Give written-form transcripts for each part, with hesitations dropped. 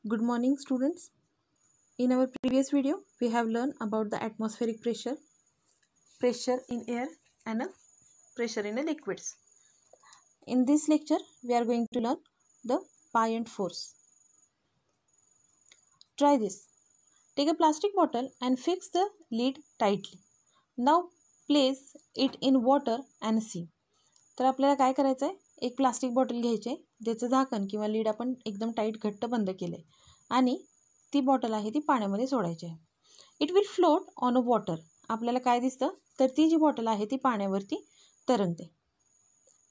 Good morning, students. In our previous video, we have learned about the atmospheric pressure, pressure in air and pressure in liquids. In this lecture, we are going to learn the buoyant force. Try this. Take a plastic bottle and fix the lid tightly. Now place it in water and see. तर आपल्याला काय करायचं आहे, एक plastic bottle घ्यायची आहे, त्याचं झाकण किंवा लीड आपण एकदम टाईट घट्ट बंद केले आणि ती बॉटल आहे ती पाण्यामध्ये सोडायची आहे. It will float on a water. आपल्याला काय दिसतं, तर ती जी बॉटल आहे ती पाण्यावरती तरंगते.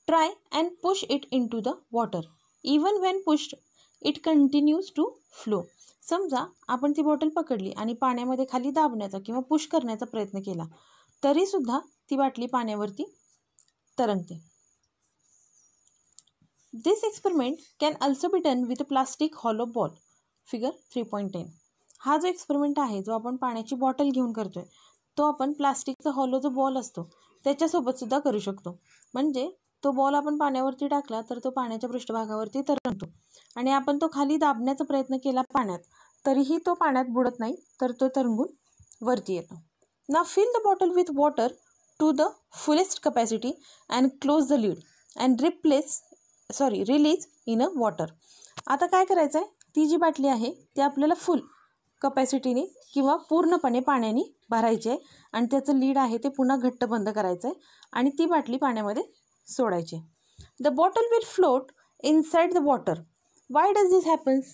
Try and push it in to the water. Even when pushed it continues to flow. समजा आपण ती बॉटल पकडली आणि पाण्यामध्ये खाली दाबण्याचा किंवा पुश करण्याचा प्रयत्न केला तरीसुद्धा ती बाटली पाण्यावरती तरंगते. This experiment can also be done with a plastic hollow ball. Figure 3.10. हा जो एक्सपेरिमेंट आहे जो आपण पाण्याची बॉटल घेऊन करतोय तो आपण प्लास्टिकचा हॉलो जो बॉल असतो त्याच्यासोबत सुद्धा करू शकतो. म्हणजे तो बॉल आपण पाण्यावरती टाकला तर तो पाण्याच्या पृष्ठभागावरती तरंगतो आणि आपण तो खाली दाबण्याचा प्रयत्न केला पाण्यात तरीही तो पाण्यात बुडत नाही, तर तो तरंगून वरती येतो. Now fill the bottle with water to the fullest capacity and close the lid and release in a water. आता काय करायचं आहे, ती जी बाटली आहे ती आपल्याला फुल कपॅसिटीने किंवा पूर्णपणे पाण्याने भरायची आहे आणि त्याचं लीड आहे ते पुन्हा घट्ट बंद करायचं आहे आणि ती बाटली पाण्यामध्ये सोडायची. The bottle will float inside the water. Y does this happens?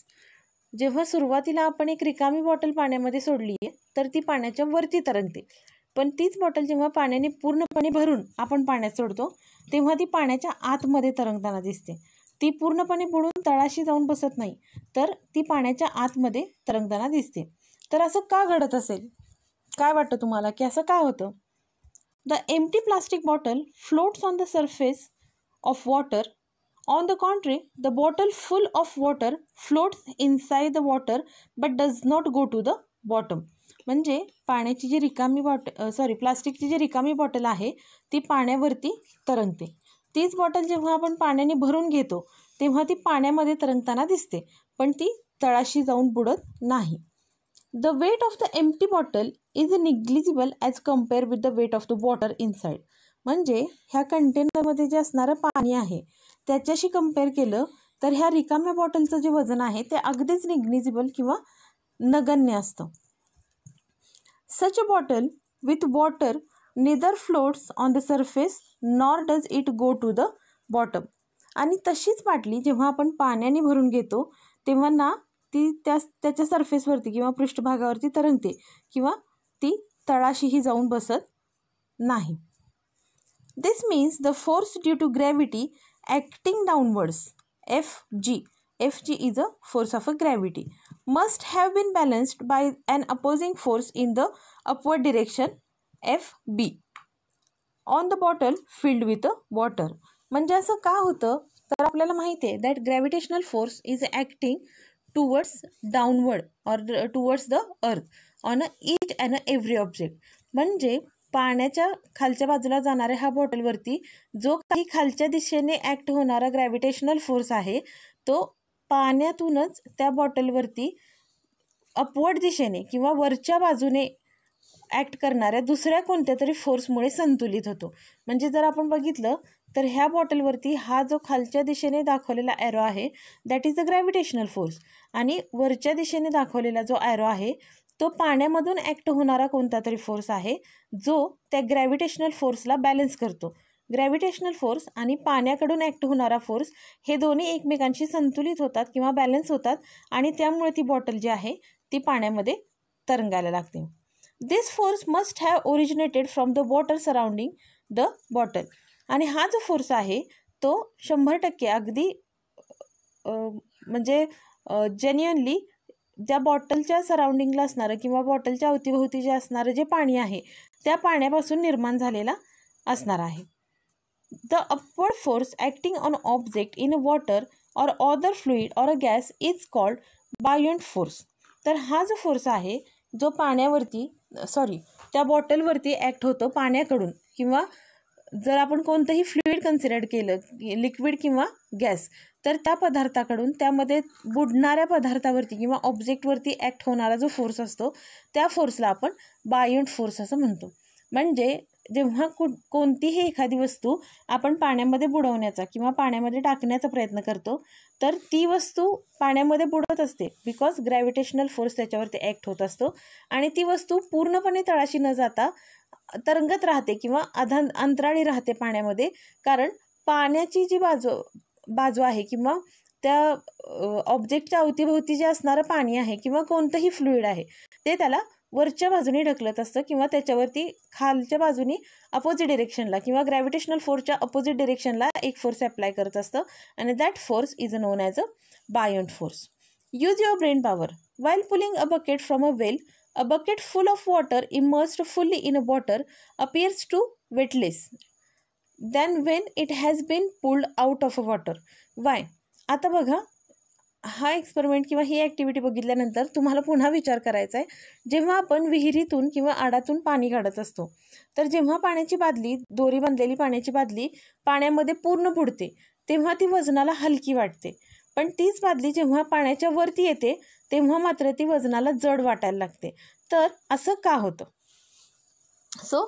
जेव्हा सुरुवातीला आपण एक रिकामी बॉटल पाण्यामध्ये सोडली आहे तर ती पाण्याच्या वरती तरंगते, पण तीच बॉटल जेव्हा पाण्याने पूर्णपणे भरून आपण पाण्यात सोडतो तेव्हा ती पाण्याच्या आतमध्ये तरंगताना दिसते. ती पूर्णपणे बुडून तळाशी जाऊन बसत नाही, तर ती पाण्याच्या आतमध्ये तरंगताना दिसते. तर असं का घडत असेल? काय वाटतं तुम्हाला की असं काय होतं? The empty plastic bottle floats on the surface of water. On the contrary, the bottle full of water floats inside the water but does not go to the bottom. म्हणजे पाण्याची जी रिकामी प्लास्टिकची जी रिकामी बॉटल आहे ती पाण्यावरती तरंगते. तीच बॉटल जेव्हा आपण पाण्याने भरून घेतो तेव्हा ती पाण्यामध्ये तरंगताना दिसते, पण ती तळाशी जाऊन बुडत नाही. The weight of the empty bottle is negligible as compare with the weight of the water inside. म्हणजे ह्या कंटेनरमध्ये जे असणारं पाणी आहे त्याच्याशी कम्पेअर केलं तर ह्या रिकाम्या बॉटलचं जे वजन आहे ते अगदीच निग्लिजिबल किंवा नगण्य असतं. Such a bottle with water neither floats on the surface nor does it go to the bottom. आणि तशीच बाटली जेव्हा आपण पाण्याने भरून घेतो तेव्हा ना ती त्याच्या सरफेसवरती किंवा पृष्ठभागावरती तरंगते किंवा ती तळाशीही जाऊन बसत नाही. This means the force due to gravity acting downwards, Fg is a force of a gravity, must have been balanced by an opposing force in the upward direction, Fb, on the bottle filled with water. म्हणजे असं का होतं, तर आपल्याला माहिती आहे that gravitational force is acting towards downward or towards the earth on each and every object. म्हणजे पाण्याच्या खालच्या बाजूला जाणाऱ्या ह्या बॉटलवरती जो काही खालच्या दिशेने ॲक्ट होणारा ग्रॅव्हिटेशनल फोर्स आहे तो पाण्यातूनच त्या बॉटलवरती अपवर्ड दिशेने किंवा वरच्या बाजूने ॲक्ट करणाऱ्या दुसऱ्या कोणत्या तरी फोर्समुळे संतुलित होतो. म्हणजे जर आपण बघितलं तर ह्या बॉटलवरती हा जो खालच्या दिशेने दाखवलेला ॲरो आहे that is the gravitational force आणि वरच्या दिशेने दाखवलेला जो ॲरो आहे तो पाण्यामधून ॲक्ट होणारा कोणता तरी फोर्स आहे जो त्या ग्रॅव्हिटेशनल फोर्सला बॅलन्स करतो. ग्रॅव्हिटेशनल फोर्स आणि पाण्याकडून ॲक्ट होणारा फोर्स हे दोन्ही एकमेकांशी संतुलित होतात किंवा बॅलन्स होतात आणि त्यामुळे ती बॉटल जी आहे ती पाण्यामध्ये तरंगायला लागते. This force must have originated from the water surrounding the bottle. आणि हा जो फोर्स आहे तो 100% अगदी म्हणजे जेन्युअनली ज्या बॉटलच्या सराउंडिंगला असणारं किंवा बॉटलच्या अवतीभोवती जे असणारं जे पाणी आहे त्या पाण्यापासून निर्माण झालेला असणार आहे. The upward force acting on object in water or other fluid or a gas is called बायोंट force. तर हा जो फोर्स आहे जो पाण्यावरती त्या बॉटलवरती ॲक्ट होतो पाण्याकडून किंवा जर आपण कोणतंही फ्लुइड कन्सिडर केलं लिक्विड किंवा गॅस तर त्या पदार्थाकडून त्यामध्ये बुडणाऱ्या पदार्थावरती किंवा ऑब्जेक्टवरती ॲक्ट होणारा जो फोर्स असतो त्या फोर्सला आपण बायंट फोर्स असं म्हणतो. म्हणजे जेव्हा कोणतीही एखादी वस्तू आपण पाण्यामध्ये बुडवण्याचा किंवा पाण्यामध्ये टाकण्याचा प्रयत्न करतो तर ती वस्तू पाण्यामध्ये बुडत असते बिकॉज ग्रॅव्हिटेशनल फोर्स त्याच्यावरती ॲक्ट होत असतो आणि ती वस्तू पूर्णपणे तळाशी न जाता तरंगत राहते किंवा अंतराळी राहते पाण्यामध्ये, कारण पाण्याची जी बाजू आहे किंवा त्या ऑब्जेक्टच्या अवतीभोवती जे असणारं पाणी आहे किंवा कोणतंही फ्लुइड आहे ते त्याला वरच्या बाजूने ढकलत असतं किंवा त्याच्यावरती खालच्या बाजूने अपोजिट डिरेक्शनला किंवा ग्रॅव्हिटेशनल फोर्सच्या अपोजिट डिरेक्शनला एक फोर्स अप्लाय करत असतं आणि that force is non as a buoyant force. Use your brain power while pulling a bucket from a well. A bucket full of water immersed fully in a water appears to weightless than when it has been pulled out of a water. Why? आता बघा, हा experiment किंवा ही activity बघितल्यानंतर तुम्हाला पुन्हा विचार करायचा आहे. जेव्हा आपण विहिरीतून किंवा आडातून पाणी काढत असतो तर जेव्हा पाण्याची बादली, दोरी बांधलेली पाण्याची बादली पाण्यामध्ये पूर्ण बुडते तेव्हा ती वजनाला हलकी वाटते, पण तीच बादली जेव्हा पाण्याच्या वरती येते तेव्हा मात्र ती वजनाला जड वाटायला लागते. तर असं का होतं? So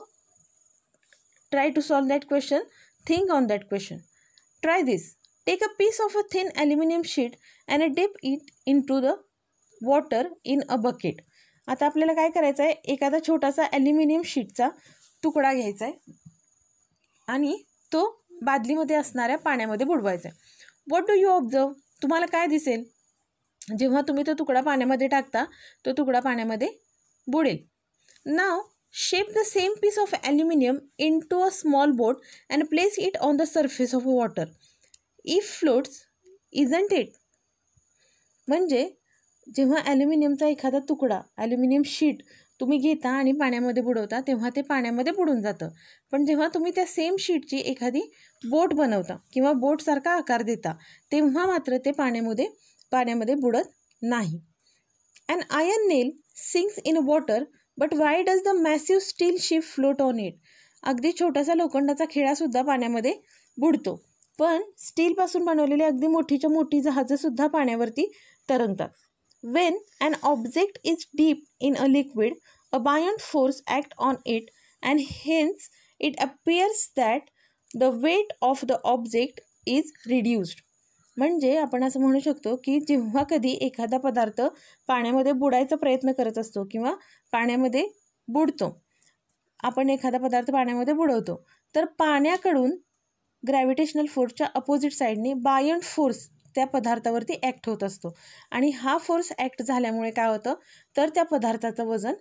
try to solve that question. Think on that question. Try this. Take a piece of a thin aluminium sheet and dip it in to the water in a bucket. आता आपल्याला काय करायचं आहे, एखादा छोटासा ॲल्युमिनियम शीटचा तुकडा घ्यायचा आहे आणि तो बादलीमध्ये असणाऱ्या पाण्यामध्ये बुडवायचा आहे. What do you observe? तुम्हाला काय दिसेल? जेव्हा तुम्ही तो तुकडा पाण्यामध्ये टाकता तो तुकडा पाण्यामध्ये बुडेल. Now shape the same piece of aluminium into a small boat and place it on the surface of water. If floats isn't it. म्हणजे जेव्हा ॲल्युमिनियमचा एखादा तुकडा, ॲल्युमिनियम शीट तुम्ही घेता आणि पाण्यामध्ये बुडवता तेव्हा ते पाण्यामध्ये बुडून जातं, पण जेव्हा तुम्ही त्या सेम शीटची एखादी बोट बनवता किंवा बोटसारखा आकार देता तेव्हा मात्र ते पाण्यामध्ये बुडत नाही. An iron nail sinks in water, but why does the massive steel ship float on it? अगदी छोटासा लोखंडाचा खिळासुद्धा पाण्यामध्ये बुडतो, पण स्टीलपासून बनवलेली अगदी मोठीच्या मोठी जहाजंसुद्धा पाण्यावरती तरंगतात. When an object is deep in a liquid, a buoyant force acts on it and hence it appears that the weight of the object is reduced. म्हणजे आपण असं म्हणू शकतो की जेव्हा कधी एखादा पदार्थ पाण्यामध्ये बुडायचा प्रयत्न करत असतो किंवा पाण्यामध्ये बुडतो, आपण एखादा पदार्थ पाण्यामध्ये बुडवतो तर पाण्याकडून ग्रॅव्हिटेशनल फोर्सच्या अपोजिट साईडने बायंट फोर्स त्या पदार्थावरती ॲक्ट होत असतो आणि हा फोर्स ॲक्ट झाल्यामुळे काय होतं तर त्या पदार्थाचं वजन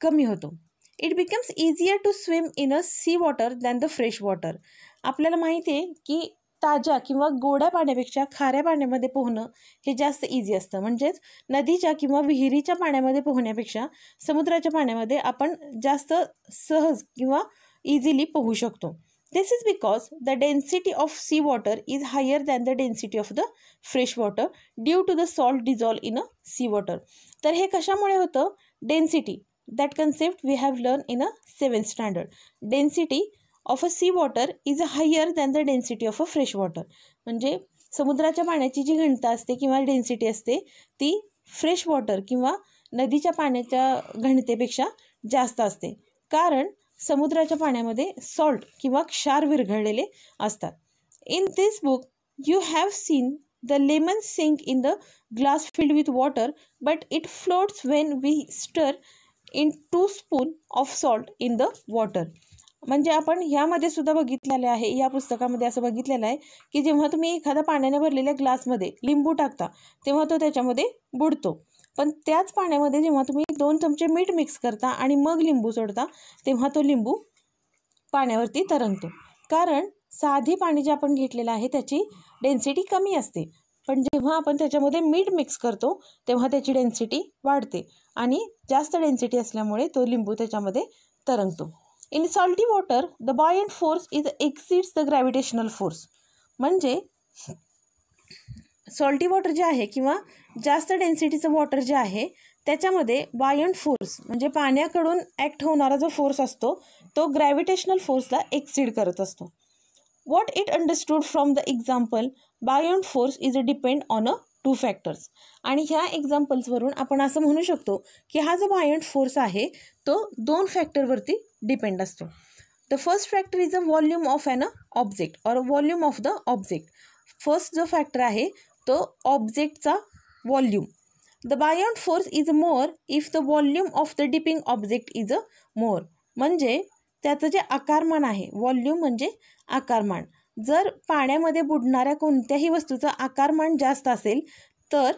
कमी होतो. It becomes easier to swim in a sea water than the fresh water. आपल्याला माहिती आहे की ताज्या किंवा गोड्या पाण्यापेक्षा खाऱ्या पाण्यामध्ये पोहणं हे जास्त इझी असतं. म्हणजेच नदीच्या किंवा विहिरीच्या पाण्यामध्ये पोहण्यापेक्षा समुद्राच्या पाण्यामध्ये आपण जास्त सहज किंवा इझिली पोहू शकतो. This is because the density of sea water is higher than the density of the fresh water due to the salt dissolved in a sea water. तर हे कशामुळे होतं? Density. That concept we have learned in a 7th standard. Density of a sea water is higher than the density of a fresh water. म्हणजे समुद्राच्या पाण्याची जी घनता असते किंवा डेन्सिटी असते ती फ्रेश वॉटर किंवा नदीच्या पाण्याच्या घनतेपेक्षा जास्त असते, कारण समुद्राच्या पाण्यामध्ये सॉल्ट किंवा क्षार विरघळलेले असतात. In this book you have seen the lemon sink in the glass filled with water but it floats when we stir in 2 spoon of salt in the water. म्हणजे आपण ह्यामध्ये सुद्धा बघितलेलं आहे, या पुस्तकामध्ये असं बघितलेलं आहे की जेव्हा तुम्ही एखादा पाण्याने भरलेल्या ग्लासमध्ये लिंबू टाकता तेव्हा तो त्याच्यामध्ये बुडतो, पण त्याच पाण्यामध्ये जेव्हा तुम्ही 2 चमचे मीठ मिक्स करता आणि मग लिंबू सोडता तेव्हा तो लिंबू पाण्यावरती तरंगतो. कारण साधी पाणी जे आपण घेतलेलं आहे त्याची डेन्सिटी कमी असते, पण जेव्हा आपण त्याच्यामध्ये मीठ मिक्स करतो तेव्हा त्याची डेन्सिटी वाढते आणि जास्त डेन्सिटी असल्यामुळे तो लिंबू त्याच्यामध्ये तरंगतो. In salty water the buoyant force is exceeds the gravitational force. म्हणजे सॉल्टी वॉटर जे आहे किंवा जास्त डेन्सिटीचं वॉटर जे आहे त्याच्यामध्ये बायंट फोर्स म्हणजे पाण्याकडून ॲक्ट होणारा जो फोर्स असतो तो ग्रॅव्हिटेशनल फोर्सला एक्सिड करत असतो. What it understood from the example, buoyant force is a depend on a 2 factors. आणि ह्या एक्झाम्पल्सवरून आपण असं म्हणू शकतो की हा जो buoyant फोर्स आहे तो 2 फॅक्टरवरती डिपेंड असतो. The first factor is the volume of an object or volume of the object. First जो फॅक्टर आहे तो ऑब्जेक्टचा volume. The buoyant force is more if the volume of the dipping object is more. म्हणजे त्याचं जे आकारमान आहे, volume म्हणजे आकारमान, जर पाण्यामध्ये बुडणाऱ्या कोणत्याही वस्तूचं आकारमान जास्त असेल तर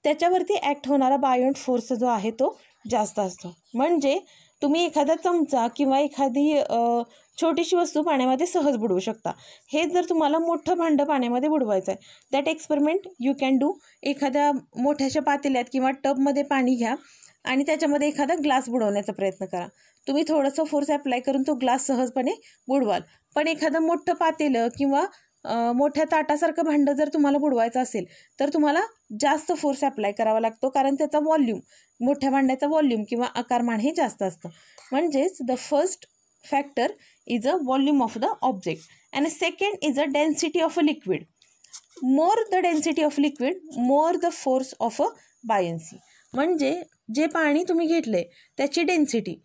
त्याच्यावरती ॲक्ट होणारा बायोंट फोर्स जो आहे तो जास्त असतो. म्हणजे तुम्ही एखादा चमचा किंवा एखादी छोटीशी वस्तू पाण्यामध्ये सहज बुडवू शकता. हे जर तुम्हाला मोठं भांडं पाण्यामध्ये बुडवायचं आहे, that experiment you can do. एखाद्या मोठ्याशा पातेल्यात किंवा टबमध्ये पाणी घ्या आणि त्याच्यामध्ये एखादा ग्लास बुडवण्याचा प्रयत्न करा. तुम्ही थोडंसं फोर्स अप्लाय करून तो ग्लास सहजपणे बुडवाल. पण एखादं मोठं पातेलं किंवा मोठ्या ताटासारखं भांडं जर तुम्हाला बुडवायचं असेल तर तुम्हाला जास्त फोर्स अप्लाय करावा लागतो, कारण त्याचा व्हॉल्यूम, मोठ्या भांड्याचा व्हॉल्यूम किंवा आकारमान हे जास्त असतं. म्हणजेच the first factor is a volume of the object and second is a density of a liquid. More the density of liquid more the force of a buoyancy. म्हणजे जे पाणी तुम्ही घेतले त्याची density,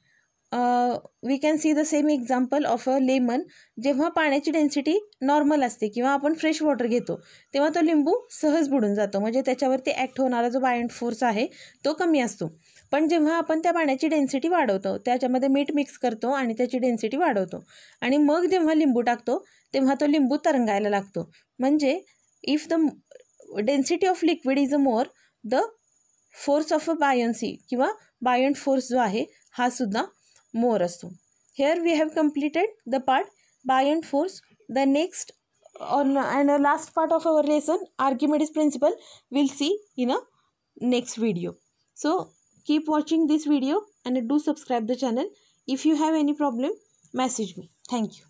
we can see the same example of a lemon. जेव्हा पाण्याची density normal असते किंवा आपण फ्रेश वॉटर घेतो तेव्हा तो लिंबू सहज बुडून जातो, म्हणजे त्याच्यावरती ॲक्ट होणारा जो बायोंट फोर्स आहे तो कमी असतो. पण जेव्हा आपण त्या पाण्याची डेन्सिटी वाढवतो, त्याच्यामध्ये मीठ मिक्स करतो आणि त्याची डेन्सिटी वाढवतो आणि मग जेव्हा लिंबू टाकतो तेव्हा तो लिंबू तरंगायला लागतो. म्हणजे if the density of liquid is a more, the force of a buoyancy किंवा बायोंट फोर्स जो आहे हा सुद्धा मोर असतो. Here we have completed the part buoyant force. The next and last part of our lesson, Archimedes principle, we'll see in a next video. So keep watching this video and do subscribe the channel. If you have any problem, message me. Thank you.